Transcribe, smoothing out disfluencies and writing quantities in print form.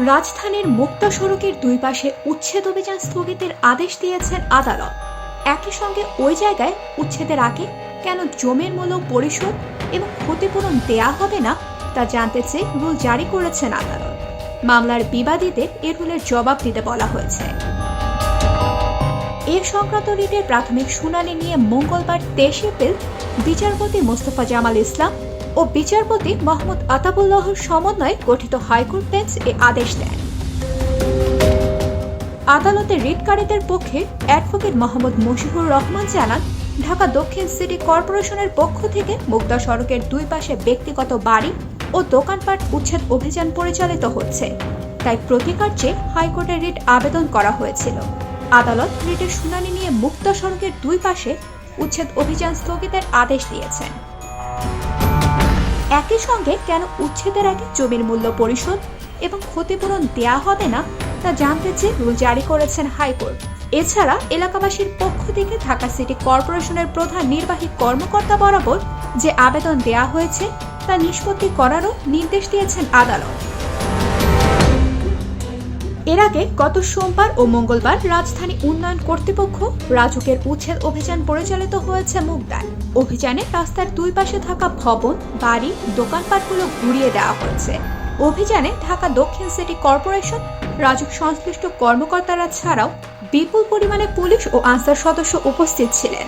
রাজধানীর মুক্তা সড়কের দুই পাশে উচ্ছেদ অভিযান স্থগিতের আদেশ দিয়েছেন আদালত। একই সঙ্গে ওই জায়গায় উচ্ছেদের আগে কেন জমির মূল্য পরিশোধ এবং ক্ষতিপূরণ দেয়া হবে না তা জানতে চেয়ে রুল জারি করেছেন আদালত। মামলার বিবাদীদের এ রুলের জবাব দিতে বলা হয়েছে। এ সংক্রান্ত রিটের প্রাথমিক শুনানি নিয়ে মঙ্গলবার 23 এপ্রিল বিচারপতি মোস্তফা জামাল ইসলাম ও বিচারপতি মোহাম্মদ আতাবুল্লাহর সমন্বয়ে গঠিত হাইকোর্ট বেঞ্চ এ আদেশ দেন। আদালতের রিটকারীদের পক্ষে অ্যাডভোকেট মোহাম্মদ মশিউর রহমান জানান, ঢাকা দক্ষিণ সিটি কর্পোরেশনের পক্ষ থেকে মুক্তা সড়কের দুই পাশে ব্যক্তিগত বাড়ি ও দোকানপাট উচ্ছেদ অভিযান পরিচালিত হচ্ছে, তাই প্রতিকার চেয়ে হাইকোর্টে রিট আবেদন করা হয়েছিল। আদালত রিটের শুনানি নিয়ে মুক্তা সড়কের দুই পাশে উচ্ছেদ অভিযান স্থগিতের আদেশ দিয়েছেন। একই সঙ্গে কেন উচ্ছেদের আগে জমির মূল্য পরিশোধ এবং ক্ষতিপূরণ দেয়া হবে না তা জানতে চেয়ে রুল জারি করেছেন হাইকোর্ট। এছাড়া এলাকাবাসীর পক্ষ থেকে ঢাকা সিটি কর্পোরেশনের প্রধান নির্বাহী কর্মকর্তা বরাবর যে আবেদন দেয়া হয়েছে তা নিষ্পত্তি করারও নির্দেশ দিয়েছেন আদালত। এর আগে গত সোমবার ও মঙ্গলবার রাজধানী উন্নয়ন কর্তৃপক্ষ রাজুকের উচ্ছেদ অভিযান পরিচালিত হয়েছে মুগদায়। অভিযানে রাস্তার দুই পাশে থাকা ভবন, বাড়ি, দোকানপাটগুলো ঘুরিয়ে দেওয়া হয়েছে। অভিযানে ঢাকা দক্ষিণ সিটি কর্পোরেশন, রাজুক সংশ্লিষ্ট কর্মকর্তারা ছাড়াও বিপুল পরিমাণে পুলিশ ও আনসার সদস্য উপস্থিত ছিলেন।